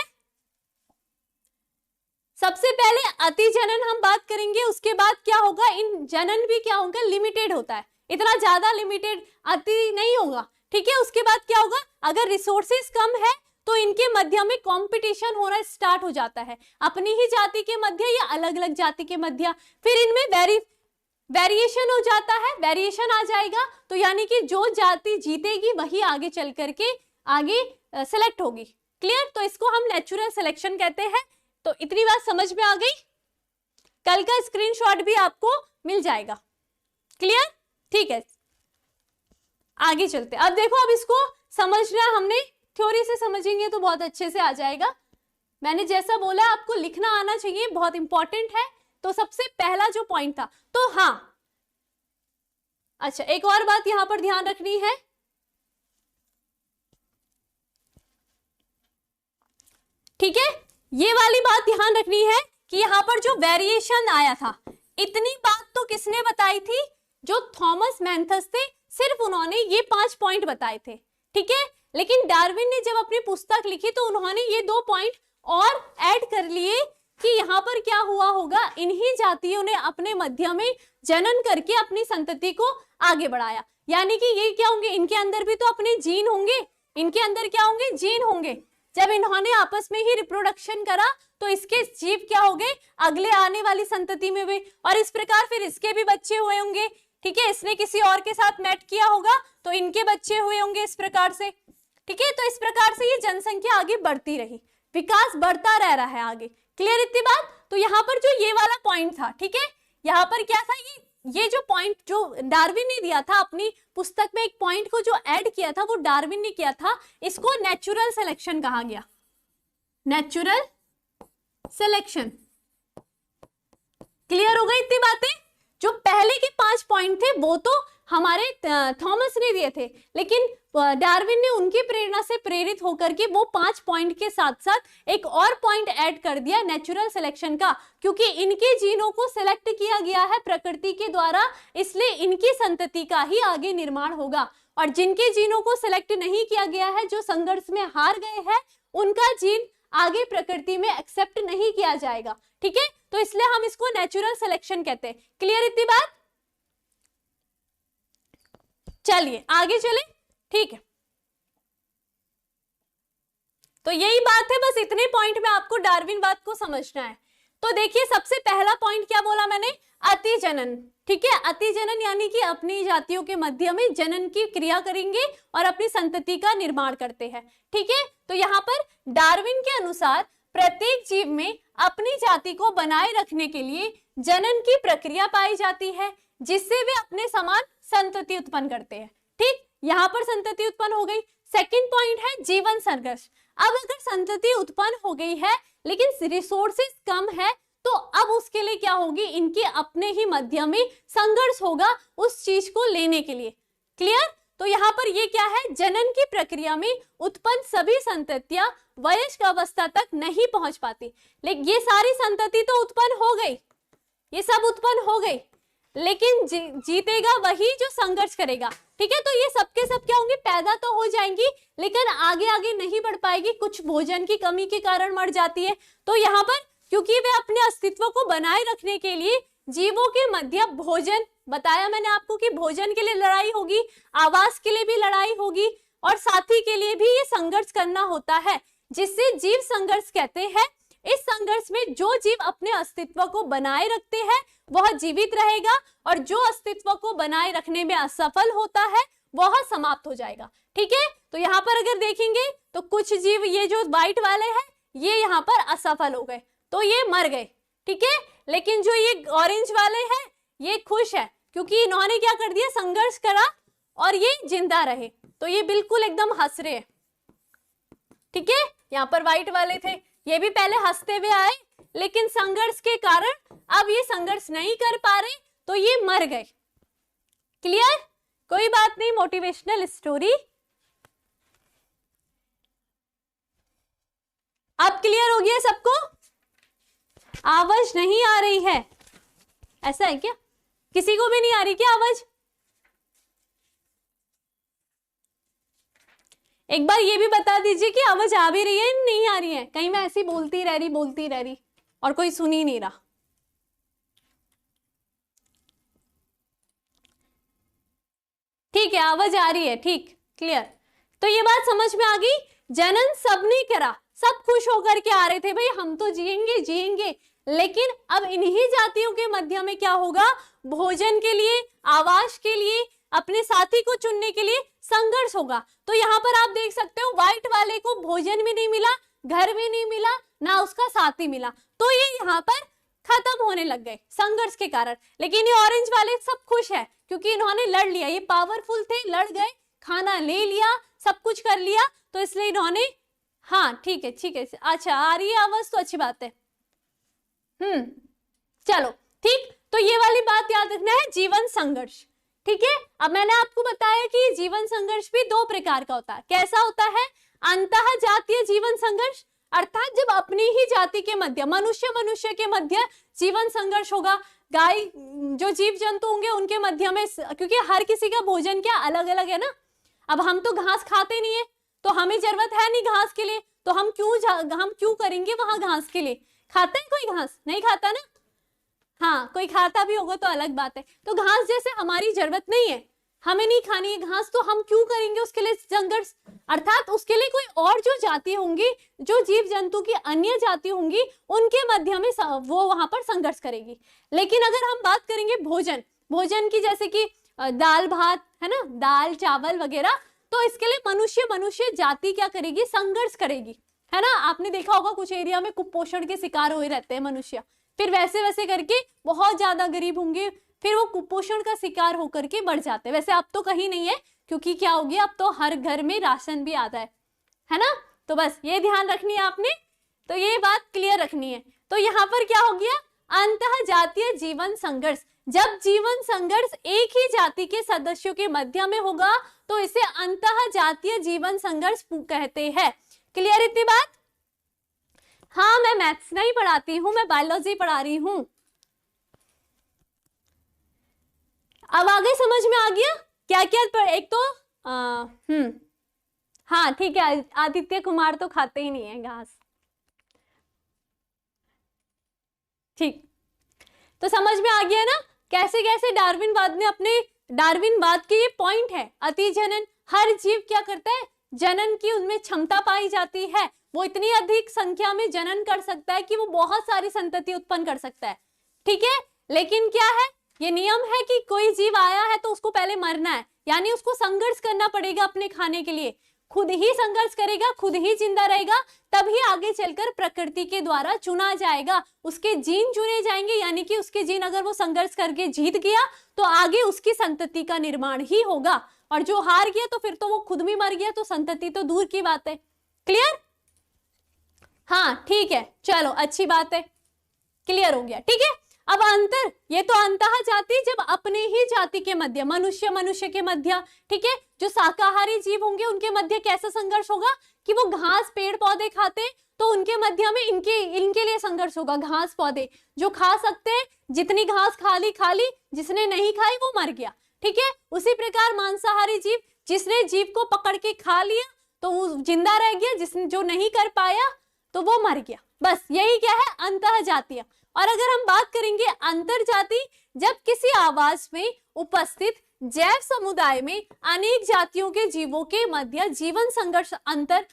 S1: सबसे पहले अति जनन हम बात करेंगे, उसके बाद क्या होगा, इन जनन भी क्या होगा, लिमिटेड होता है, इतना ज्यादा लिमिटेड अति नहीं होगा। ठीक है, उसके बाद क्या होगा, अगर रिसोर्सेस कम है तो इनके मध्य में कंपटीशन होना स्टार्ट हो जाता है, अपनी ही जाति के मध्य या अलग अलग जाति के मध्य, फिर इनमें वेरिएशन हो जाता है, वेरिएशन आ जाएगा, तो यानी कि जो जाति जीतेगी वही आगे चल करके आगे सेलेक्ट होगी। क्लियर? तो इसको हम नेचुरल सिलेक्शन कहते हैं। तो इतनी बात समझ में आ गई? कल का स्क्रीनशॉट भी आपको मिल जाएगा। क्लियर? ठीक है, आगे चलते। अब देखो, अब इसको समझना हमने, थ्योरी से समझेंगे तो बहुत अच्छे से आ जाएगा। मैंने जैसा बोला आपको लिखना आना चाहिए, बहुत इंपॉर्टेंट है। तो सबसे पहला जो पॉइंट था, तो हाँ, अच्छा एक और बात यहां पर ध्यान रखनी है। ठीक है, ये वाली बात ध्यान रखनी है कि यहां पर जो वेरिएशन आया था, इतनी बात तो किसने बताई थी? जो थॉमस मैल्थस थे, सिर्फ उन्होंने ये 5 पॉइंट बताए थे। ठीक है, लेकिन डार्विन ने जब अपनी पुस्तक लिखी तो उन्होंने ये 2 पॉइंट और ऐड कर लिए कि यहाँ पर क्या हुआ होगा, इन्हीं जातियों ने अपने मध्य में जनन करके अपनी संतति को आगे बढ़ाया। यानी कि ये क्या होंगे, इनके अंदर भी तो अपने जीन होंगे, इनके अंदर क्या होंगे, जीन होंगे। जब इन्होंने आपस में ही रिप्रोडक्शन करा तो इसके जीव क्या हो गए, अगले आने वाली संतति में भी, और इस प्रकार फिर इसके भी बच्चे हुए होंगे। ठीक है, इसने किसी और के साथ मैट किया होगा तो इनके बच्चे हुए होंगे इस प्रकार से। ठीक है, तो इस प्रकार से ये जनसंख्या आगे बढ़ती रही, विकास बढ़ता रह रहा है आगे। क्लियर इतनी बात? तो यहाँ पर जो ये वाला पॉइंट था, ठीक है, यहाँ पर क्या था, ये जो पॉइंट जो डार्विन ने दिया था अपनी पुस्तक में, एक पॉइंट को जो ऐड किया था वो डार्विन ने किया था, इसको नेचुरल सिलेक्शन कहा गया। Natural selection. क्लियर हो गई इतनी बातें? जो पहले के 5 पॉइंट थे वो तो हमारे थॉमस ने दिए थे, लेकिन डार्विन ने उनकी प्रेरणा से प्रेरित होकर के वो 5 पॉइंट के साथ साथ एक और पॉइंट ऐड कर दिया नेचुरल सिलेक्शन का, क्योंकि इनके जीनों को सिलेक्ट किया गया है प्रकृति के द्वारा, इसलिए इनकी संतति का ही आगे निर्माण होगा। और जिनके जीनों को सिलेक्ट नहीं किया गया है, जो संघर्ष में हार गए हैं, उनका जीन आगे प्रकृति में एक्सेप्ट नहीं किया जाएगा। ठीक है, तो इसलिए हम इसको नेचुरल सिलेक्शन कहते हैं। क्लियर इतनी बात? चलिए आगे चले। ठीक है, तो यही बात है, बस इतने पॉइंट में आपको डार्विन बात को समझना है। तो देखिए, सबसे पहला पॉइंट क्या बोला मैंने, अतिजनन। ठीक है, अतिजनन यानी कि अपनी जातियों के मध्य में जनन की क्रिया करेंगे और अपनी संतति का निर्माण करते हैं। ठीक है, तो यहाँ पर डार्विन के अनुसार प्रत्येक जीव में अपनी जाति को बनाए रखने के लिए जनन की प्रक्रिया पाई जाती है, जिससे वे अपने समान संतति उत्पन्न करते हैं। ठीक, यहाँ पर संतति उत्पन्न हो गई। सेकंड पॉइंट है जीवन संघर्ष। अब अगर संतति उत्पन्न हो गई है लेकिन रिसोर्सेस कम है, तो अब उसके लिए क्या होगी, इनके अपने ही मध्य में संघर्ष होगा उस चीज को लेने के लिए। क्लियर? तो यहाँ पर ये क्या है, जनन की प्रक्रिया में उत्पन्न सभी संततियां वयस्क अवस्था तक नहीं पहुंच पाती। लेकिन ये सारी संतति तो उत्पन्न हो गई, ये सब उत्पन्न हो गई, लेकिन जीतेगा वही जो संघर्ष करेगा। ठीक है, तो ये सबके सब क्या होंगे, पैदा तो हो जाएंगी लेकिन आगे आगे नहीं बढ़ पाएगी, कुछ भोजन की कमी के कारण मर जाती है। तो यहाँ पर क्योंकि वे अपने अस्तित्व को बनाए रखने के लिए जीवों के मध्य भोजन, बताया मैंने आपको कि भोजन के लिए लड़ाई होगी, आवास के लिए भी लड़ाई होगी और साथी के लिए भी ये संघर्ष करना होता है, जिससे जीव संघर्ष कहते हैं। इस संघर्ष में जो जीव अपने अस्तित्व को बनाए रखते हैं वह जीवित रहेगा, और जो अस्तित्व को बनाए रखने में असफल होता है वह समाप्त हो जाएगा। ठीक है, तो यहाँ पर अगर देखेंगे तो कुछ जीव, ये जो व्हाइट वाले हैं, ये यहाँ पर असफल हो गए तो ये मर गए। ठीक है, लेकिन जो ये ऑरेंज वाले हैं ये खुश है, क्योंकि इन्होंने क्या कर दिया, संघर्ष करा और ये जिंदा रहे, तो ये बिल्कुल एकदम हंस रहे हैं। ठीक है, यहाँ पर व्हाइट वाले थे, ये भी पहले हंसते हुए आए, लेकिन संघर्ष के कारण अब ये संघर्ष नहीं कर पा रहे तो ये मर गए। क्लियर? कोई बात नहीं, मोटिवेशनल स्टोरी। अब क्लियर हो गया सबको? आवाज नहीं आ रही है, ऐसा है क्या? किसी को भी नहीं आ रही क्या आवाज? एक बार ये भी बता दीजिए कि आवाज आ भी रही है नहीं आ रही है। कहीं मैं ऐसी बोलती रह रही और कोई सुन ही नहीं रहा। ठीक है, आवाज आ रही है, ठीक, क्लियर। तो ये बात समझ में आ गई, जनन सबने करा, सब खुश होकर के आ रहे थे, भाई हम तो जिएंगे, लेकिन अब इन्हीं जातियों के मध्य में क्या होगा, भोजन के लिए, आवास के लिए, अपने साथी को चुनने के लिए संघर्ष होगा। तो यहाँ पर आप देख सकते हो व्हाइट वाले को भोजन भी नहीं मिला, घर भी नहीं मिला, ना उसका साथी मिला, तो ये यहाँ पर खत्म होने लग गए संघर्ष के कारण। लेकिन ये ऑरेंज वाले सब खुश है क्योंकि इन्होंने लड़ लिया, ये पावरफुल थे, लड़ गए, खाना ले लिया, सब कुछ कर लिया, तो इसलिए इन्होंने, हाँ ठीक है ठीक है, अच्छा आ रही है आवाज तो अच्छी बात है। चलो ठीक, तो ये वाली बात याद रखना है, जीवन संघर्ष। ठीक है, अब मैंने आपको बताया कि जीवन संघर्ष भी दो प्रकार का होता है। कैसा होता है, अंतः जातीय जीवन संघर्ष, अर्थात जब अपनी ही जाति के मध्य, मनुष्य के मध्य जीवन संघर्ष होगा। गाय, जो जीव जंतु होंगे उनके मध्य में, क्योंकि हर किसी का भोजन क्या अलग अलग है ना। अब हम तो घास खाते नहीं है, तो हमें जरूरत है नहीं घास के लिए, तो हम क्यों करेंगे वहां घास के लिए। खाता है कोई घास? नहीं खाता ना। हाँ, कोई खाता भी होगा तो अलग बात है। तो घास जैसे हमारी जरूरत नहीं है, हमें नहीं खानी है घास, तो हम क्यों करेंगे उसके लिए संघर्ष। अर्थात उसके लिए कोई और जो जाति होंगी, जो जीव जंतु की अन्य जाति होंगी, उनके मध्य में वो वहां पर संघर्ष करेगी। लेकिन अगर हम बात करेंगे भोजन की, जैसे कि दाल भात है ना, दाल चावल वगैरह, तो इसके लिए मनुष्य जाति क्या करेगी, संघर्ष करेगी, है ना। आपने देखा होगा कुछ एरिया में कुपोषण के शिकार हुए रहते हैं मनुष्य, फिर वैसे वैसे करके बहुत ज्यादा गरीब होंगे, फिर वो कुपोषण का शिकार होकर के बढ़ जाते हैं। वैसे अब तो कहीं नहीं है, क्योंकि क्या हो गया, अब तो हर घर में राशन भी आता है ना। तो बस ये ध्यान रखनी है आपने, तो ये बात क्लियर रखनी है। तो यहाँ पर क्या हो गया, अंतः जातीय जीवन संघर्ष। जब जीवन संघर्ष एक ही जाति के सदस्यों के मध्य में होगा तो इसे अंतः जातीय जीवन संघर्ष कहते हैं। क्लियर इतनी बात? हाँ, मैं मैथ्स नहीं पढ़ाती हूँ, मैं बायोलॉजी पढ़ा रही हूँ। अब आगे समझ में आ गया क्या क्या। एक तो हाँ ठीक है, आदित्य कुमार तो खाते ही नहीं है घास। ठीक, तो समझ में आ गया ना कैसे कैसे डार्विनवाद ने अपने, डार्विनवाद के ये पॉइंट है, अति जनन। हर जीव क्या करता है, जनन की उनमें क्षमता पाई जाती है, वो इतनी अधिक संख्या में जनन कर सकता है कि वो बहुत सारी संतति उत्पन्न कर सकता है। ठीक है, लेकिन क्या है, ये नियम है कि कोई जीव आया है तो उसको पहले मरना है, यानी उसको संघर्ष करना पड़ेगा अपने खाने के लिए, खुद ही संघर्ष करेगा, खुद ही जिंदा रहेगा, तभी आगे चलकर प्रकृति के द्वारा चुना जाएगा, उसके जीन चुने जाएंगे, यानी कि उसके जीन अगर वो संघर्ष करके जीत गया तो आगे उसकी संतति का निर्माण ही होगा, और जो हार गया तो फिर तो वो खुद भी मर गया, तो संतति तो दूर की बात है। क्लियर? हाँ ठीक है, चलो अच्छी बात है, क्लियर हो गया। ठीक है, अब अंतर, ये तो अंतः जाति, जब अपने ही जाति के मध्य, मनुष्य के मध्य, ठीक है, जो शाकाहारी जीव होंगे उनके मध्य कैसा संघर्ष होगा कि वो घास पेड़ पौधे खाते, तो उनके मध्य में इनके लिए संघर्ष होगा। घास पौधे जो खा सकते हैं, जितनी घास खा ली, जिसने नहीं खाई वो मर गया। ठीक है, उसी प्रकार मांसाहारी जीव, जिसने जीव को पकड़ के खा लिया तो वो जिंदा रह गया, जिसने जो नहीं कर पाया तो वो मर गया। बस यही क्या है, अंतः जातीय। और अगर हम बात करेंगे अंतर जाति, जब किसी आवास में उपस्थित जैव समुदाय में अनेक जातियों के जीवों के मध्य जीवन संघर्ष, अंतर,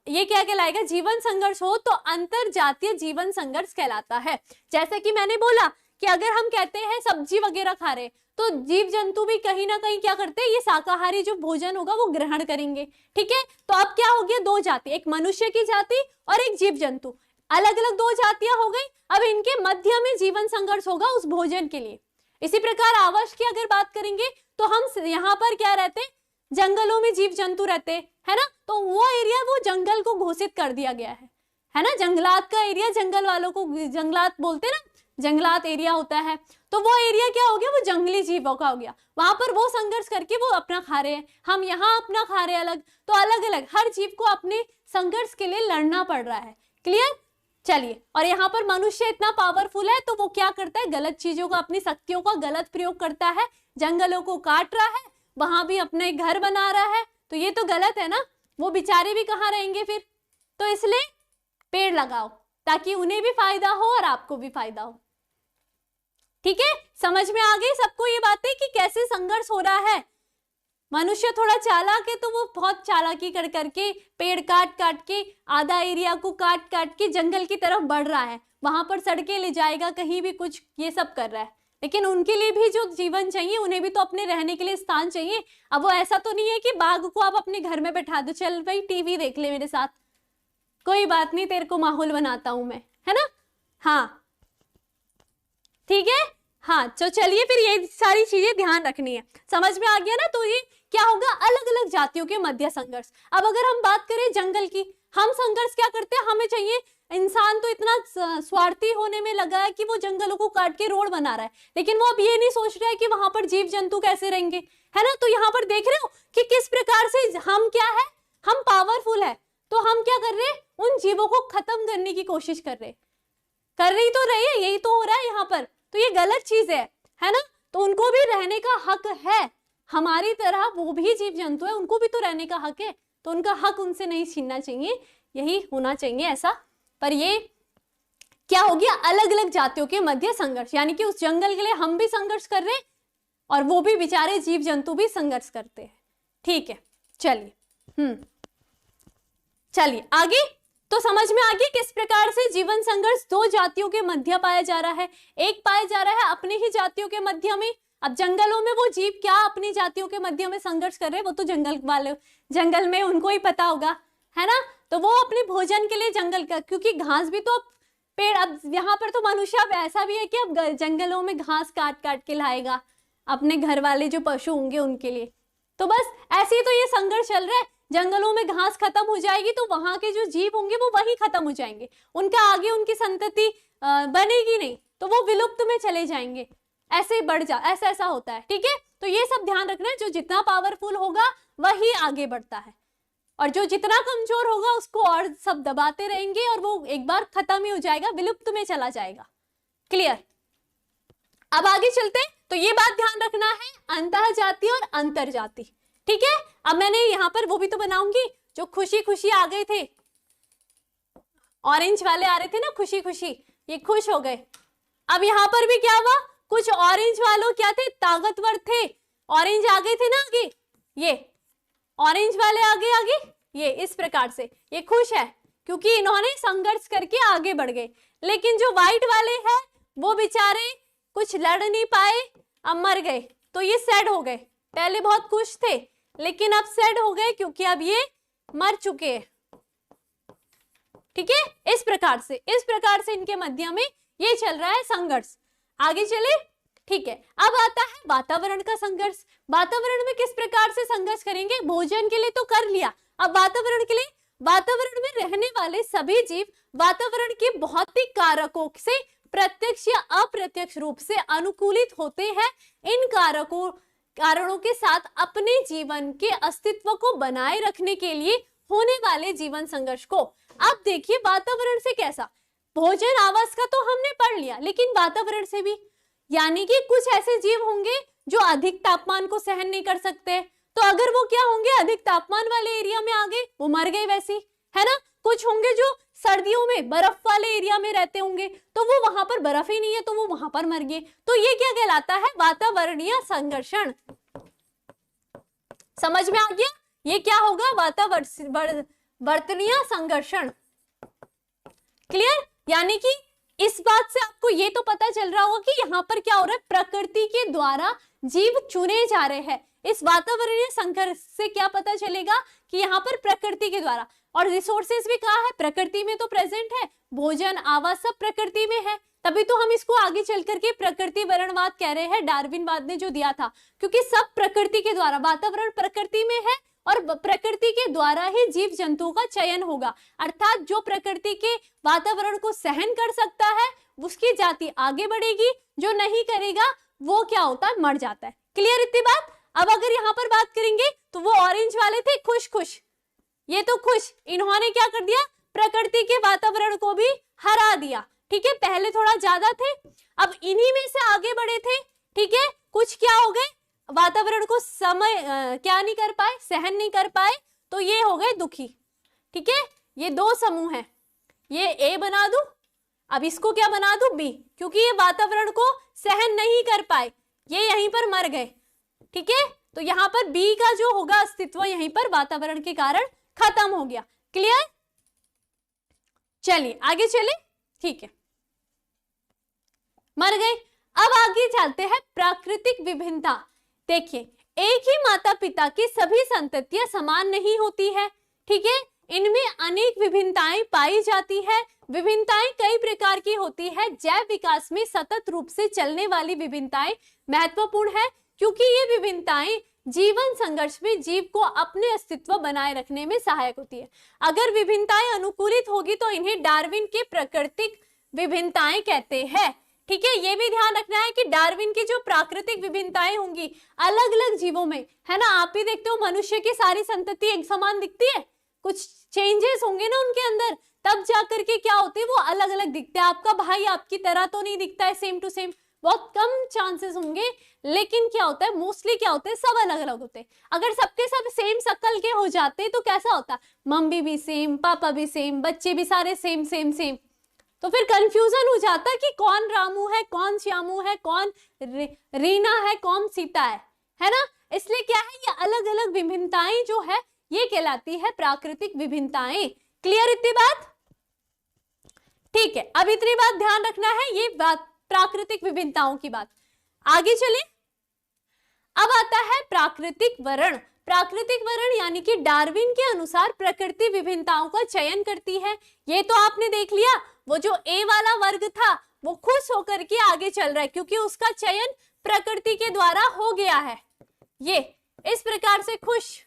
S1: ये क्या कहलाएगा, जीवन संघर्ष हो तो अंतर जातीय जीवन संघर्ष कहलाता है। जैसे कि मैंने बोला कि अगर हम कहते हैं सब्जी वगैरह खा रहे, तो जीव जंतु भी कहीं ना कहीं क्या करते हैं, ये शाकाहारी जो भोजन होगा वो ग्रहण करेंगे। ठीक है, तो अब क्या हो गया, दो जाति, एक मनुष्य की जाति और एक जीव जंतु, अलग अलग दो जातियां हो गई। अब इनके मध्य में जीवन संघर्ष होगा उस भोजन के लिए। इसी प्रकार आवास की अगर बात करेंगे तो हम यहाँ पर क्या रहते हैं, जंगलों में जीव जंतु रहते है ना, तो वो एरिया वो जंगल को घोषित कर दिया गया है ना, जंगलात का एरिया, जंगल वालों को जंगलात बोलते हैं ना, जंगलात एरिया होता है, तो वो एरिया क्या हो गया, वो जंगली जीवों का हो गया। वहां पर वो संघर्ष करके वो अपना खा रहे हैं, हम यहाँ अपना खा रहे हैं अलग, तो अलग अलग हर जीव को अपने संघर्ष के लिए लड़ना पड़ रहा है। क्लियर? चलिए, और यहाँ पर मनुष्य इतना पावरफुल है तो वो क्या करता है, गलत चीजों का, अपनी शक्तियों का गलत प्रयोग करता है, जंगलों को काट रहा है, वहां भी अपने घर बना रहा है, तो ये तो गलत है ना। वो बेचारे भी कहाँ रहेंगे फिर, तो इसलिए पेड़ लगाओ ताकि उन्हें भी फायदा हो और आपको भी फायदा हो। ठीक है, समझ में आ गई सबको ये बातें कि कैसे संघर्ष हो रहा है। मनुष्य थोड़ा चालाक है तो वो बहुत चालाकी कर करके पेड़ काट काट के, आधा एरिया को काट काट के जंगल की तरफ बढ़ रहा है, वहां पर सड़कें ले जाएगा, कहीं भी कुछ ये सब कर रहा है, लेकिन उनके लिए भी जो जीवन चाहिए, उन्हें भी तो अपने रहने के लिए स्थान चाहिए। अब वो ऐसा तो नहीं है कि बाघ को आप अपने घर में बैठा दो, चल भाई टीवी देख ले मेरे साथ, कोई बात नहीं तेरे को माहौल बनाता हूं मैं, है ना। हाँ ठीक है, हाँ तो चलिए फिर ये सारी चीजें ध्यान रखनी है, समझ में आ गया ना। तो ये क्या होगा, अलग अलग जातियों के मध्य संघर्ष। अब अगर हम बात करें जंगल की, हम संघर्ष क्या करते हैं, हमें चाहिए, इंसान तो इतना स्वार्थी होने में लगा है कि वो जंगलों को काट के रोड बना रहा है, लेकिन वो अब ये नहीं सोच रहा है कि वहां पर जीव जंतु कैसे रहेंगे, है ना। तो यहाँ पर देख रहे हो कि किस प्रकार से हम क्या है, हम पावरफुल है, तो हम क्या कर रहे हैं, उन जीवों को खत्म करने की कोशिश कर रही तो रही है, यही तो हो रहा है यहाँ पर। तो ये गलत चीज है ना। तो उनको भी रहने का हक है, हमारी तरह वो भी जीव जंतु है, उनको भी तो रहने का हक है, तो उनका हक उनसे नहीं छीनना चाहिए, यही होना चाहिए ऐसा। पर ये क्या हो गया, अलग अलग जातियों के मध्य संघर्ष, यानी कि उस जंगल के लिए हम भी संघर्ष कर रहे हैं और वो भी बेचारे जीव जंतु भी संघर्ष करते हैं। ठीक है, चलिए चलिए आगे। तो समझ में आ गया किस प्रकार से जीवन संघर्ष दो जातियों के मध्य पाया जा रहा है। एक पाया जा रहा है अपनी ही जातियों के मध्य में। अब जंगलों में वो जीव क्या अपनी जातियों के मध्य में संघर्ष कर रहे हैं, वो तो जंगल में उनको ही पता होगा, है ना। तो वो अपने भोजन के लिए जंगल का, क्योंकि घास भी तो पेड़, अब यहाँ पर तो मनुष्य अब ऐसा भी है कि अब जंगलों में घास काट काट के लाएगा अपने घर वाले जो पशु होंगे उनके लिए। तो बस ऐसे ही तो ये संघर्ष चल रहा है, जंगलों में घास खत्म हो जाएगी तो वहां के जो जीव होंगे वो वही खत्म हो जाएंगे, उनका आगे उनकी संतति बनेगी नहीं, तो वो विलुप्त में चले जाएंगे, ऐसे ऐसा होता है। ठीक है, तो ये सब ध्यान रखना है, जो जितना पावरफुल होगा वही आगे बढ़ता है, और जो जितना कमजोर होगा उसको और सब दबाते रहेंगे और वो एक बार खत्म ही हो जाएगा, विलुप्त में चला जाएगा। क्लियर। अब आगे चलते हैं। तो ये बात ध्यान रखना है, अंतः जाति और अंतर जाति। ठीक है, अब मैंने यहाँ पर वो भी तो बनाऊंगी, जो खुशी खुशी आ गए थे, ऑरेंज वाले आ रहे थे ना, खुशी खुशी, ये खुश हो गए। अब यहाँ पर भी क्या हुआ, कुछ ऑरेंज वालों क्या थे, ताकतवर थे, ऑरेंज आ गए थे ना आगे, ये ऑरेंज वाले आगे ये इस प्रकार से ये खुश है क्योंकि इन्होंने संघर्ष करके आगे बढ़ गए। लेकिन जो व्हाइट वाले हैं वो बेचारे कुछ लड़ नहीं पाए, अब मर गए, तो ये सैड हो गए। पहले बहुत खुश थे लेकिन अब सैड हो गए क्योंकि अब ये मर चुके हैं। ठीक है, इस प्रकार से इनके मध्य में ये चल रहा है संघर्ष। आगे चले। ठीक है, अब आता है वातावरण का संघर्ष। वातावरण में किस प्रकार से संघर्ष करेंगे, भोजन के लिए तो कर लिया, अब वातावरण के लिए, वातावरण में रहने वाले सभी जीव वातावरण के भौतिक कारकों से प्रत्यक्ष या अप्रत्यक्ष रूप से अनुकूलित होते हैं। इन कारणों के साथ अपने जीवन के अस्तित्व को बनाए रखने के लिए होने वाले जीवन संघर्ष को। अब देखिए वातावरण से कैसा, भोजन आवास का तो हमने पढ़ लिया, लेकिन वातावरण से भी, यानी कि कुछ ऐसे जीव होंगे जो अधिक तापमान को सहन नहीं कर सकते, तो अगर वो क्या होंगे, अधिक तापमान वाले एरिया में आ गए, वो मर गए वैसे, है ना। कुछ होंगे जो सर्दियों में बर्फ वाले एरिया में रहते होंगे, तो वो वहां पर बर्फ ही नहीं है तो वो वहां पर मर गए। तो ये क्या कहलाता है, वातावरणीय संघर्षण। समझ में आ गया, ये क्या होगा, वातावरणीय संघर्षण। क्लियर, यानी कि इस बात से आपको ये तो पता चल रहा होगा कि यहाँ पर क्या हो रहा है, प्रकृति के द्वारा जीव चुने जा रहे हैं। इस वातावरणीय संघर्ष से क्या पता चलेगा कि यहाँ पर प्रकृति के द्वारा, और रिसोर्सेज भी कहाँ है, प्रकृति में तो प्रेजेंट है, भोजन आवास सब प्रकृति में है, तभी तो हम इसको आगे चल करके प्रकृति वरणवाद कह रहे हैं, डार्विनवाद ने जो दिया था, क्योंकि सब प्रकृति के द्वारा, वातावरण प्रकृति में है और प्रकृति के द्वारा ही जीव जंतुओं का चयन होगा। अर्थात जो प्रकृति के वातावरण को सहन कर सकता है उसकी जाति आगे बढ़ेगी, जो नहीं करेगा वो क्या होता है, मर जाता है। क्लियर इतनी बात। अब अगर यहाँ पर बात करेंगे तो वो ऑरेंज वाले थे खुश, ये तो खुश, इन्होंने क्या कर दिया, प्रकृति के वातावरण को भी हरा दिया। ठीक है, पहले थोड़ा ज्यादा थे, अब इन्हीं में से आगे बढ़े थे। ठीक है, कुछ क्या हो गए, वातावरण को क्या नहीं कर पाए, सहन नहीं कर पाए, तो ये हो गए दुखी। ठीक है, ये दो समूह हैं, ये ए बना दूं, अब इसको क्या बना दूं, बी, क्योंकि ये वातावरण को सहन नहीं कर पाए, ये यहीं पर मर गए। ठीक है, तो यहाँ पर बी का जो होगा अस्तित्व यहीं पर वातावरण के कारण खत्म हो गया। क्लियर, चलिए आगे चले। ठीक है, मर गए। अब आगे चलते हैं प्राकृतिक विभिन्नता। देखिए, एक ही माता पिता की सभी संततियां समान नहीं होती है, ठीक है, इनमें अनेक विभिन्नताएं पाई जाती है। विभिन्नताएं कई प्रकार की होती है। जैव विकास में सतत रूप से चलने वाली विभिन्नताएं महत्वपूर्ण है, क्योंकि ये विभिन्नताएं जीवन संघर्ष में जीव को अपने अस्तित्व बनाए रखने में सहायक होती है। अगर विभिन्नताएं अनुकूलित होगी तो इन्हें डार्विन के प्राकृतिक विभिन्नताएं कहते हैं, ठीक है। ये भी ध्यान रखना है कि डार्विन की जो प्राकृतिक विभिन्नताएं होंगी अलग अलग जीवों में, है ना, आप भी देखते हो मनुष्य की सारी संतति एक समान दिखती है, कुछ चेंजेस होंगे ना उनके अंदर, तब जाकर के क्या होते हैं वो अलग अलग दिखते हैं। आपका भाई आपकी तरह तो नहीं दिखता है सेम टू सेम, बहुत कम चांसेस होंगे, लेकिन क्या होता है मोस्टली क्या होता है सब अलग अलग होते हैं। अगर सबके सब सेम शक्ल के हो जाते तो कैसा होता, मम्मी भी सेम, पापा भी सेम, बच्चे भी सारे सेम सेम सेम, तो फिर कंफ्यूजन हो जाता कि कौन रामू है, कौन श्यामू है, कौन रीना है, कौन सीता है ना। इसलिए क्या है, ये अलग अलग विभिन्नताएं जो है ये कहलाती है प्राकृतिक विभिन्नताएं। क्लियर इतनी बात, ठीक है। अब इतनी बात ध्यान रखना है, ये बात प्राकृतिक विभिन्नताओं की बात। आगे चले, अब आता है प्राकृतिक वर्ण। प्राकृतिक वर्ण यानी कि डार्विन के अनुसार प्रकृति विभिन्नताओं का चयन करती है। ये तो आपने देख लिया, वो जो ए वाला वर्ग था वो खुश होकर के आगे चल रहा है क्योंकि उसका चयन प्रकृति के द्वारा हो गया है। ये इस प्रकार से खुश,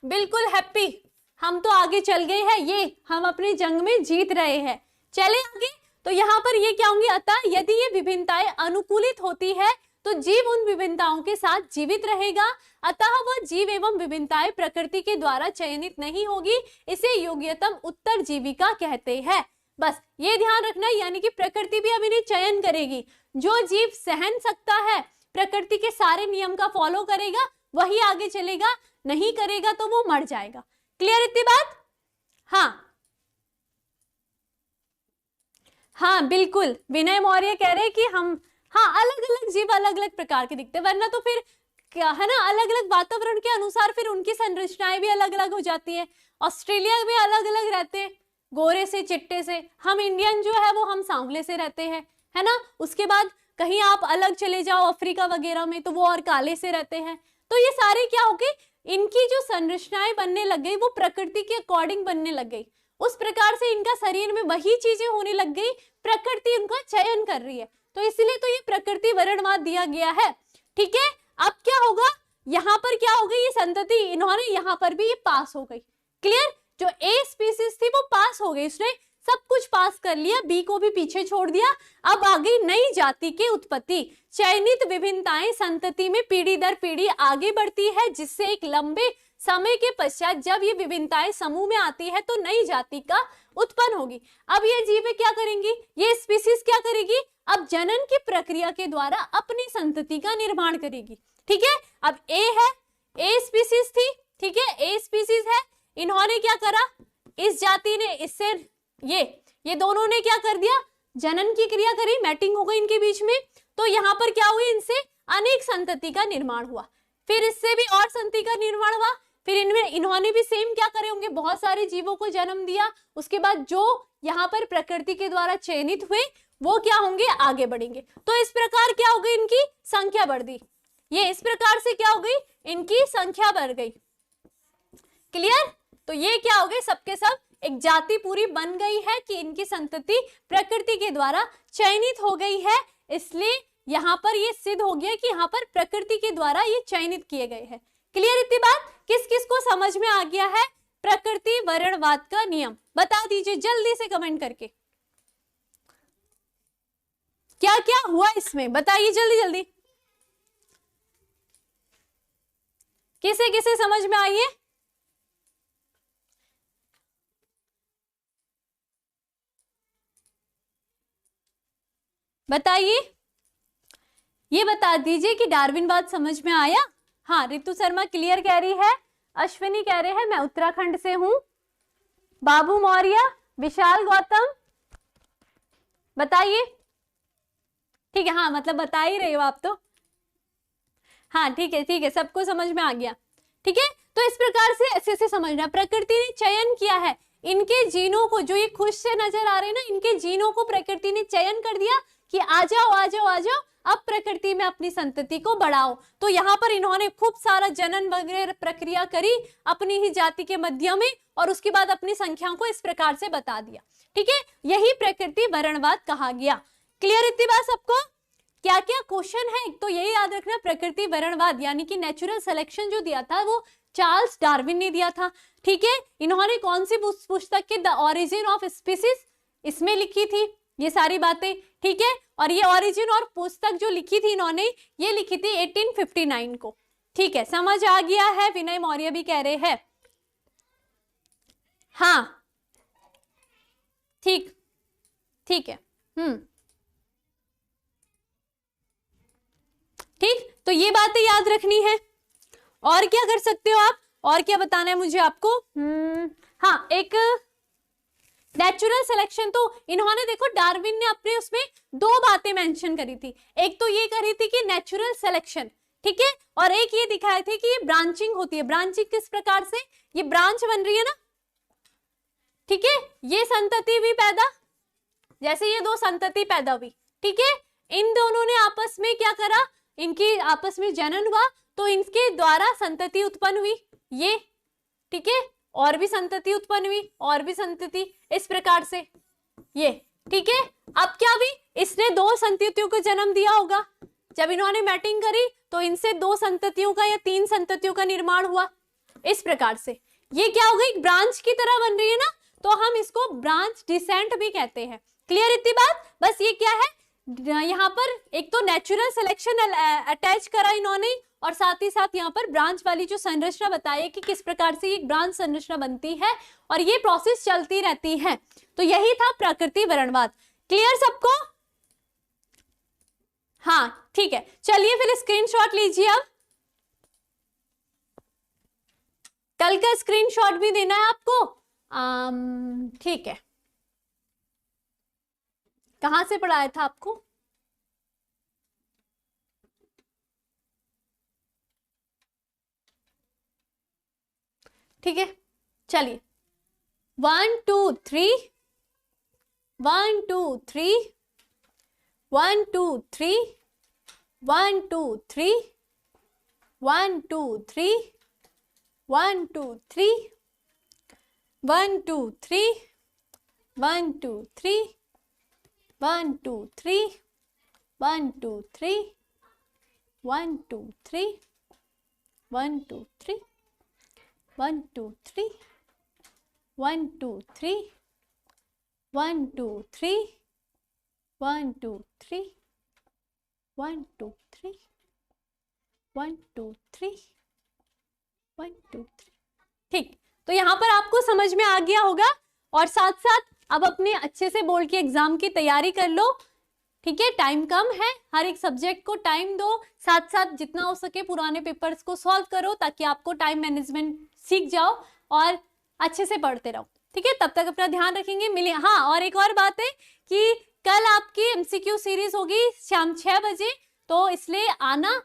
S1: बिल्कुल हैप्पी, हम तो आगे चल गए हैं, ये हम अपनी जंग में जीत रहे हैं। चले आगे, तो यहाँ पर ये क्या होंगे, अतः यदि ये विभिन्नताएं अनुकूलित होती है तो जीव उन विभिन्नताओं के साथ जीवित रहेगा, अतः वह जीव एवं विभिन्नताएं प्रकृति के द्वारा चयनित नहीं होगी, इसे योग्यतम उत्तरजीविका कहते हैं। बस ये ध्यान रखना, यानी कि प्रकृति भी अब इन्हें चयन करेगी। जो जीव सहन सकता है, प्रकृति के सारे नियम का फॉलो करेगा, वही आगे चलेगा, नहीं करेगा तो वो मर जाएगा। क्लियर इतनी बात? हाँ बिल्कुल, विनय मौर्य कह रहे हैं कि हम अलग अलग जीव अलग अलग प्रकार के दिखते हैं, वरना तो फिर क्या है ना, अलग अलग वातावरण के अनुसार फिर उनकी संरचनाएं भी अलग अलग हो जाती है। ऑस्ट्रेलिया में अलग अलग रहते हैं, गोरे से चिट्टे से, हम इंडियन जो है वो हम सांवले से रहते हैं, है ना। उसके बाद कहीं आप अलग चले जाओ अफ्रीका वगैरह में तो वो और काले से रहते हैं। तो ये सारे क्या हो गए, इनकी जो संरचनाएं बनने लग गई वो प्रकृति के अकॉर्डिंग बनने लग गई, उस प्रकार से इनका शरीर में वही चीजें होने लग गई, प्रकृति उनका चयन कर रही है, तो इसलिए तो ये प्रकृति वर्णवाद दिया गया है, ठीक है। अब क्या होगा, यहाँ पर क्या हो गई, ये संतति इन्होंने यहाँ पर भी ये पास हो गई। क्लियर, जो ए स्पीसीज थी वो पास हो गई, उसने सब कुछ पास कर लिया, बी को भी पीछे छोड़ दिया। अब आ गई नई जाति की उत्पत्ति। चयनित विभिन्नताएं संतति में पीढ़ी दर पीढ़ी आगे बढ़ती है, जिससे एक लंबे समय के पश्चात जब ये विभिन्नताएं समूह में आती है तो नई जाति का उत्पन्न होगी। अब ये जीव क्या करेंगी, ये स्पीसीज क्या करेगी, अब जनन की प्रक्रिया के द्वारा अपनी संतति का निर्माण करेगी, ठीक है। अब ए है, ए स्पीसीज थी, ठीक है, ए स्पीसीज है, इन्होंने क्या करा, इस जाति ने इससे ये दोनों ने क्या कर दिया, जनन की क्रिया करी, मैटिंग हो गई इनके बीच में, तो यहाँ पर क्या हुई, इनसे अनेक संतति का निर्माण हुआ, फिर इससे भी और संतति का निर्माण हुआ, फिर इनमें इन्होंने भी सेम क्या करे होंगे, बहुत सारे जीवों को जन्म दिया। उसके बाद जो यहाँ पर प्रकृति के द्वारा चयनित हुए वो क्या होंगे, आगे बढ़ेंगे। तो इस प्रकार क्या हो गई, इनकी संख्या बढ़ गई, ये इस प्रकार से क्या हो गई, इनकी संख्या बढ़ गई। क्लियर, तो ये क्या हो गए, सबके सब एक जाति पूरी बन गई है कि इनकी संतति प्रकृति के द्वारा चयनित हो गई है, इसलिए यहाँ पर ये सिद्ध हो गया कि यहाँ पर प्रकृति के द्वारा ये चयनित किए गए हैं। क्लियर इतनी बात, किस किस को समझ में आ गया है प्रकृति वर्णवाद का नियम, बता दीजिए जल्दी से कमेंट करके, क्या क्या हुआ इसमें, बताइए जल्दी जल्दी, किसे किसे समझ में आई है। बताइए, ये बता दीजिए कि डार्विनवाद समझ में आया। हाँ, रितु शर्मा क्लियर कह रही है, अश्विनी कह रहे हैं मैं उत्तराखंड से हूं, बाबू मौर्य, विशाल गौतम, बताइए, ठीक है, हाँ मतलब बता ही रहे हो आप तो, हाँ ठीक है, सबको समझ में आ गया, ठीक है। तो इस प्रकार से ऐसे ऐसे समझना, प्रकृति ने चयन किया है, इनके जीनों को, जो ये खुश से नजर आ रहे हैं ना, इनके जीनों को प्रकृति ने चयन कर दिया कि आ जाओ आ जाओ आ जाओ, अब प्रकृति में अपनी संतति को बढ़ाओ। तो यहाँ पर इन्होंने खूब सारा जनन वगैरह प्रक्रिया करी अपनी ही जाति के मध्य में, और उसके बाद अपनी संख्या को इस प्रकार से बता दिया। ठीक है, यही प्रकृति वरणवाद कहा गया। क्लियर इतनी बात सबको? क्या क्या क्वेश्चन है तो यही याद रखना, प्रकृति वरणवाद यानी कि नेचुरल सिलेक्शन जो दिया था वो चार्ल्स डार्विन ने दिया था। ठीक है, इन्होंने कौन सी पुस्तक के द ओरिजिन ऑफ स्पीसीज इसमें लिखी थी ये सारी बातें। ठीक है, और ये ओरिजिन और पुस्तक जो लिखी थी इन्होंने, ये लिखी थी 1859 को। ठीक है, समझ आ गया है? विनय मौर्य भी कह रहे हैं हाँ, ठीक ठीक है। ठीक, तो ये बातें याद रखनी है। और क्या कर सकते हो आप, और क्या बताना है मुझे आपको? हाँ, एक नेचुरल सिलेक्शन, तो इन्होंने देखो डार्विन ने अपने उसमें दो बातें मेंशन करी थी। एक तो ये करी थी कि नेचुरल सिलेक्शन, ठीक है, और एक ये दिखाए थे कि ये ब्रांचिंग होती है। ब्रांचिंग किस प्रकार से, ये ब्रांच बन रही है ना, ठीक है, ये संतति भी पैदा, जैसे ये दो संतति पैदा हुई, ठीक है, इन दोनों ने आपस में क्या करा, इनकी आपस में जनन हुआ, तो इनके द्वारा संतति उत्पन्न हुई ये, ठीक है, और भी संतति उत्पन्न हुई, और भी संतति, इस प्रकार से ये, ठीक है। अब क्या हुई, इसने दो संततियों को जन्म दिया होगा, जब इन्होंने मैटिंग करी तो इनसे दो संततियों का या तीन संततियों का निर्माण हुआ, इस प्रकार से ये क्या हो गई, ब्रांच की तरह बन रही है ना, तो हम इसको ब्रांच डिसेंट भी कहते हैं। क्लियर इतनी बात? बस ये क्या है, यहाँ पर एक तो नेचुरल सिलेक्शन अटैच करा इन्होंने, और साथ ही साथ यहाँ पर ब्रांच वाली जो संरचना बताई कि किस प्रकार से एक ब्रांच संरचना बनती है, और ये प्रोसेस चलती रहती है। तो यही था प्रकृति वरणवाद। क्लियर सबको? हाँ, ठीक है, चलिए फिर स्क्रीनशॉट लीजिए। अब कल का स्क्रीनशॉट भी देना है आपको, ठीक है। कहां से पढ़ाया था आपको? ठीक है, चलिए 1 2 3 1 2 3 1 2 3 1 2 3 1 2 3 1 2 3 1 2 3 1 2 3 1 2 3 1 2 3 1 2 3 1 2 3 1 2 3 1 2 3 1 2 3 1 2 3 1 2 3 1 2 3 1 2 3। ठीक, तो यहाँ पर आपको समझ में आ गया होगा, और साथ साथ अब अपने अच्छे से बोर्ड के एग्जाम की तैयारी कर लो। ठीक है, टाइम कम है, हर एक सब्जेक्ट को टाइम दो, साथ साथ जितना हो सके पुराने पेपर्स को सॉल्व करो, ताकि आपको टाइम मैनेजमेंट सीख जाओ और अच्छे से पढ़ते रहो। ठीक है, तब तक अपना ध्यान रखेंगे, मिले। हाँ, और एक और बात है कि कल आपकी MCQ सीरीज होगी शाम 6 बजे, तो इसलिए आना।